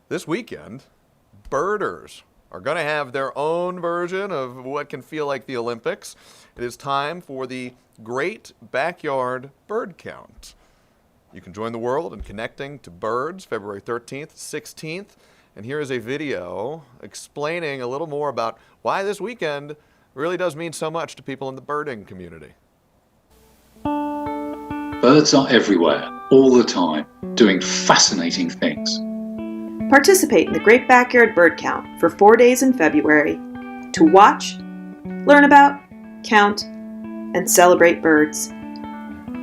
This weekend, birders are going to have their own version of what can feel like the Olympics. It is time for the Great Backyard Bird Count. You can join the world in connecting to birds February 13th, 16th. And here is a video explaining a little more about why this weekend really does mean so much to people in the birding community. Birds are everywhere, all the time, doing fascinating things. Participate in the Great Backyard Bird Count for 4 days in February to watch, learn about, count, and celebrate birds.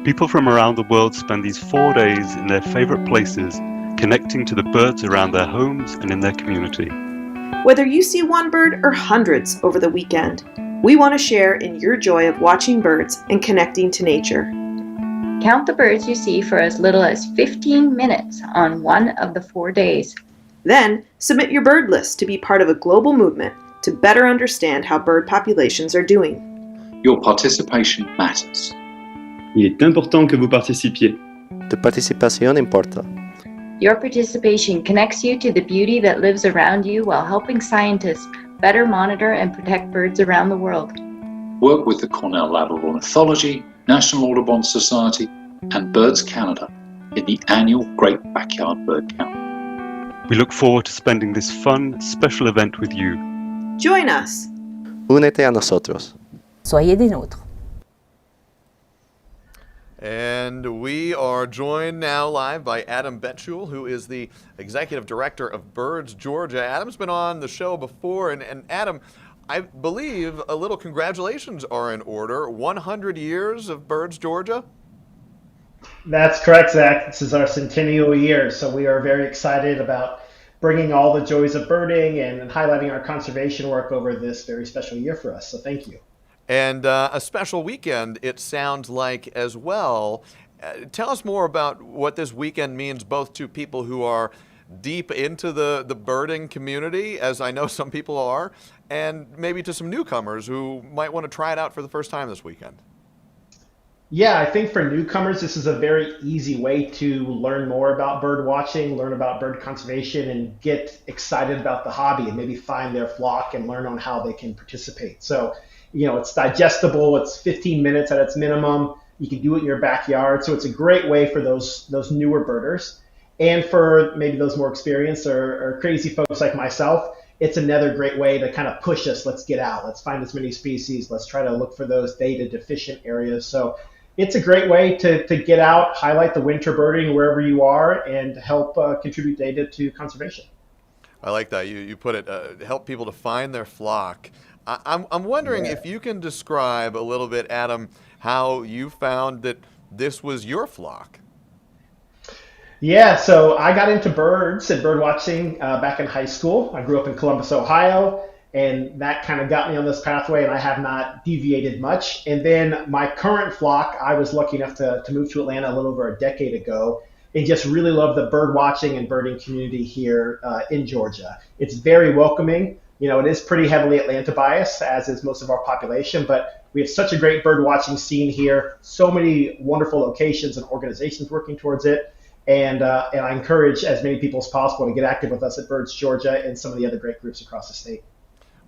People from around the world spend these 4 days in their favorite places, connecting to the birds around their homes and in their community. Whether you see one bird or hundreds over the weekend, we want to share in your joy of watching birds and connecting to nature. Count the birds you see for as little as 15 minutes on one of the 4 days. Then, submit your bird list to be part of a global movement to better understand how bird populations are doing. Your participation matters. Il est important que vous participiez. Tu participación importa. Your participation connects you to the beauty that lives around you while helping scientists better monitor and protect birds around the world. Work with the Cornell Lab of Ornithology, National Audubon Society, and Birds Canada in the annual Great Backyard Bird Count. We look forward to spending this fun, special event with you. Join us! Únete a nosotros. Soyez des nôtres. And we are joined now live by Adam Betuel, who is the Executive Director of Birds Georgia. Adam's been on the show before, and Adam, I believe a little congratulations are in order. 100 years of Birds Georgia? That's correct, Zach. This is our centennial year, so we are very excited about bringing all the joys of birding and highlighting our conservation work over this very special year for us. So thank you. And a special weekend, it sounds like, as well. Tell us more about what this weekend means, both to people who are deep into the birding community, as I know some people are, and maybe to some newcomers who might want to try it out for the first time this weekend. Yeah, I think for newcomers, this is a very easy way to learn more about bird watching, learn about bird conservation, and get excited about the hobby and maybe find their flock and learn on how they can participate. So, it's digestible. It's 15 minutes at its minimum. You can do it in your backyard. So it's a great way for those newer birders. And for maybe those more experienced or crazy folks like myself, it's another great way to kind of push us. Let's get out. Let's find as many species. Let's try to look for those data deficient areas. So it's a great way to get out, highlight the winter birding wherever you are, and help contribute data to conservation. I like that. You put it, help people to find their flock. I'm wondering if you can describe a little bit, Adam, how you found that this was your flock. Yeah, so I got into birds and bird watching back in high school. I grew up in Columbus, Ohio, and that kind of got me on this pathway, and I have not deviated much. And then my current flock, I was lucky enough to move to Atlanta a little over a decade ago, and just really love the bird watching and birding community here in Georgia. It's very welcoming. It is pretty heavily Atlanta biased, as is most of our population, but we have such a great bird watching scene here, so many wonderful locations and organizations working towards it. And I encourage as many people as possible to get active with us at Birds Georgia and some of the other great groups across the state.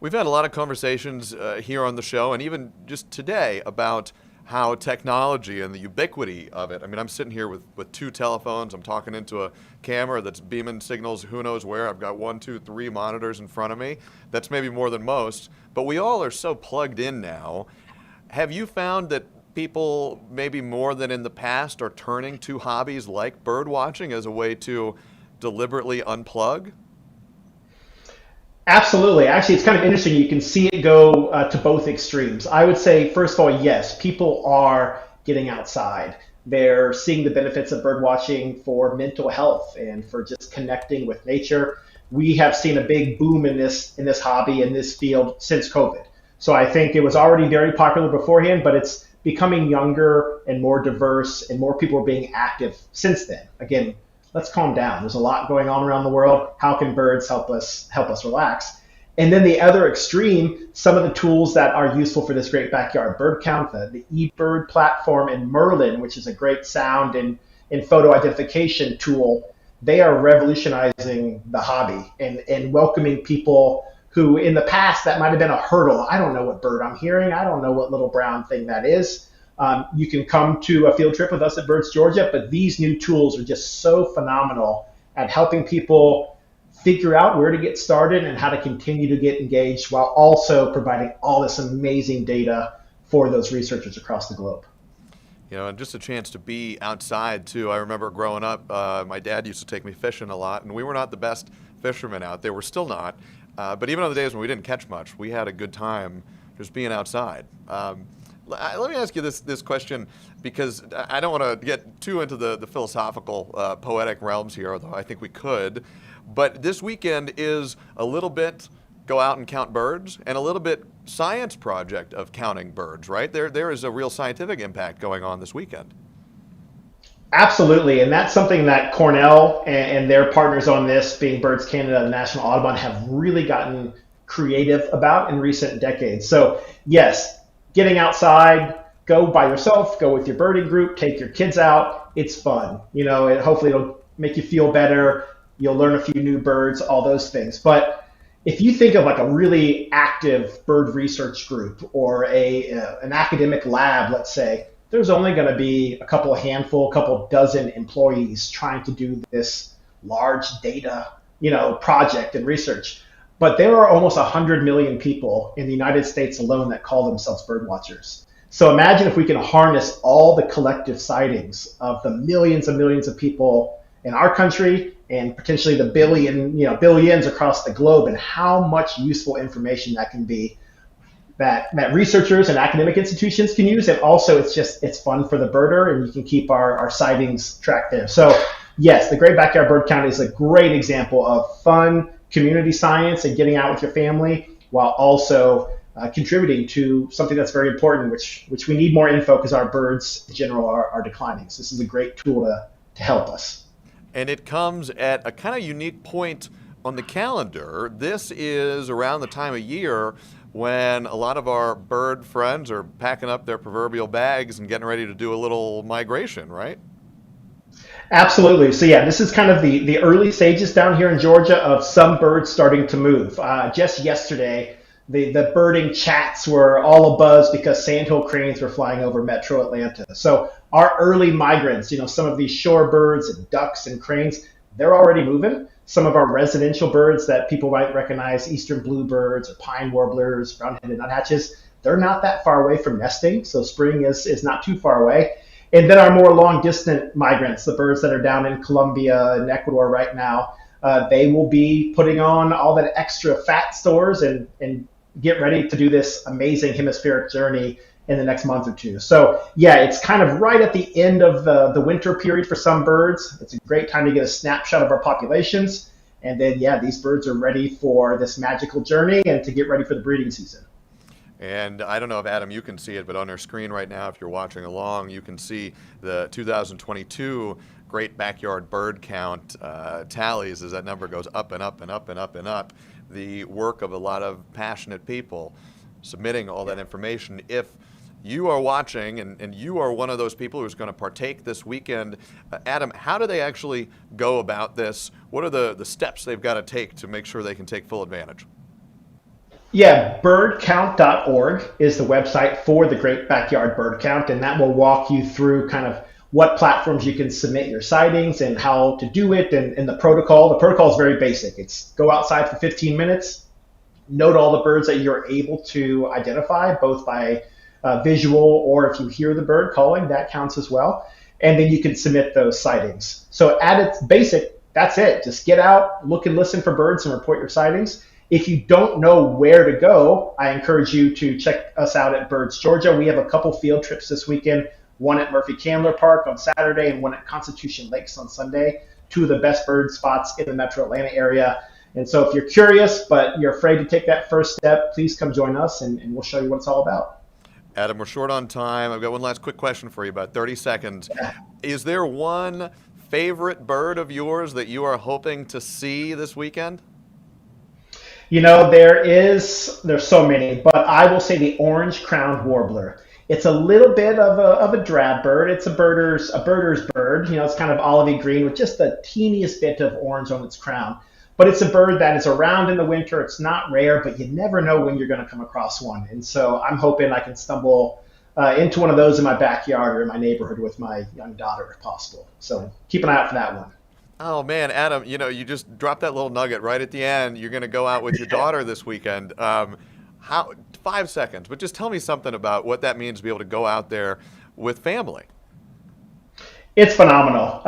We've had a lot of conversations here on the show, and even just today, about how technology and the ubiquity of it. I mean, I'm sitting here with two telephones. I'm talking into a camera that's beaming signals who knows where. I've got 1, 2, 3 monitors in front of me. That's maybe more than most, but we all are so plugged in now. Have you found that people, maybe more than in the past, are turning to hobbies like bird watching as a way to deliberately unplug? Absolutely. Actually, it's kind of interesting. You can see it go to both extremes. I would say, first of all, yes, people are getting outside. They're seeing the benefits of bird watching for mental health and for just connecting with nature. We have seen a big boom in this hobby, in this field, since COVID. So I think it was already very popular beforehand, but it's becoming younger and more diverse, and more people are being active since then. Again, let's calm down. There's a lot going on around the world. How can birds help us relax? And then the other extreme, some of the tools that are useful for this Great Backyard Bird Count, the eBird platform and Merlin, which is a great sound and photo identification tool, they are revolutionizing the hobby and welcoming people who in the past that might have been a hurdle. I don't know what bird I'm hearing. I don't know what little brown thing that is. You can come to a field trip with us at Birds Georgia, but these new tools are just so phenomenal at helping people figure out where to get started and how to continue to get engaged while also providing all this amazing data for those researchers across the globe. You know, and just a chance to be outside too. I remember growing up, my dad used to take me fishing a lot, and we were not the best fishermen out there. We're still not. But even on the days when we didn't catch much, we had a good time just being outside. Let me ask you this question, because I don't want to get too into the philosophical, poetic realms here, although I think we could. But this weekend is a little bit go out and count birds and a little bit science project of counting birds, right? There is a real scientific impact going on this weekend. Absolutely, and that's something that Cornell and their partners on this, being Birds Canada and National Audubon, have really gotten creative about in recent decades. So yes, getting outside, go by yourself, go with your birding group, take your kids out. It's fun. You know, hopefully it'll make you feel better. You'll learn a few new birds, all those things. But if you think of like a really active bird research group or an academic lab, let's say, there's only going to be a couple dozen employees trying to do this large data, project and research. But there are almost 100 million people in the United States alone that call themselves bird watchers. So imagine if we can harness all the collective sightings of the millions and millions of people in our country and potentially the billions across the globe, and how much useful information that can be that researchers and academic institutions can use. And also it's fun for the birder, and you can keep our sightings tracked there. So yes, the Great Backyard Bird Count is a great example of fun community science and getting out with your family while also contributing to something that's very important, which we need more info because our birds in general are declining. So this is a great tool to help us. And it comes at a kind of unique point on the calendar. This is around the time of year when a lot of our bird friends are packing up their proverbial bags and getting ready to do a little migration, right? Absolutely. So yeah, this is kind of the early stages down here in Georgia of some birds starting to move. Just yesterday, the birding chats were all abuzz because sandhill cranes were flying over metro Atlanta. So our early migrants, some of these shorebirds and ducks and cranes, they're already moving. Some of our residential birds that people might recognize, eastern bluebirds or pine warblers, brown-headed nuthatches, they're not that far away from nesting. So spring is not too far away. And then our more long-distant migrants, the birds that are down in Colombia and Ecuador right now, they will be putting on all that extra fat stores and get ready to do this amazing hemispheric journey in the next month or two. So yeah, it's kind of right at the end of the winter period for some birds. It's a great time to get a snapshot of our populations. And then, yeah, these birds are ready for this magical journey and to get ready for the breeding season. And I don't know if, Adam, you can see it, but on our screen right now, if you're watching along, you can see the 2022 Great Backyard Bird Count tallies as that number goes up and up and up and up and up. The work of a lot of passionate people submitting all that information. If you are watching and you are one of those people who's going to partake this weekend, Adam, how do they actually go about this? What are the steps they've got to take to make sure they can take full advantage? Yeah, birdcount.org is the website for the Great Backyard Bird Count, and that will walk you through kind of what platforms you can submit your sightings and how to do it and the protocol. The protocol is very basic. It's go outside for 15 minutes, note all the birds that you're able to identify, both by visual or if you hear the bird calling, that counts as well. And then you can submit those sightings. So at its basic, that's it. Just get out, look and listen for birds and report your sightings. If you don't know where to go, I encourage you to check us out at Birds Georgia. We have a couple field trips this weekend, one at Murphy Candler Park on Saturday and one at Constitution Lakes on Sunday, two of the best bird spots in the metro Atlanta area. And so if you're curious, but you're afraid to take that first step, please come join us and we'll show you what it's all about. Adam, we're short on time. I've got one last quick question for you, about 30 seconds. Is there one favorite bird of yours that you are hoping to see this weekend? There's so many, but I will say the orange-crowned warbler. It's a little bit of a drab bird. It's a birder's bird. You know, it's kind of olivey green with just the teeniest bit of orange on its crown. But it's a bird that is around in the winter. It's not rare, but you never know when you're going to come across one. And so I'm hoping I can stumble into one of those in my backyard or in my neighborhood with my young daughter if possible. So keep an eye out for that one. Oh man, Adam, you know, you just dropped that little nugget right at the end. You're going to go out with your daughter this weekend. How 5 seconds, but just tell me something about what that means to be able to go out there with family. It's phenomenal.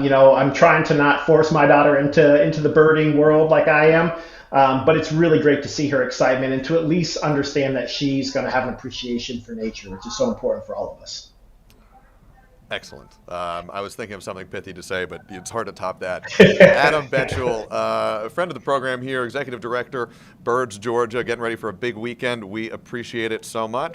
You know, I'm trying to not force my daughter into the birding world like I am, but it's really great to see her excitement and to at least understand that she's going to have an appreciation for nature, which is so important for all of us. Excellent. I was thinking of something pithy to say, but it's hard to top that. Adam Betuel, a friend of the program here, Executive Director, Birds Georgia, getting ready for a big weekend. We appreciate it so much.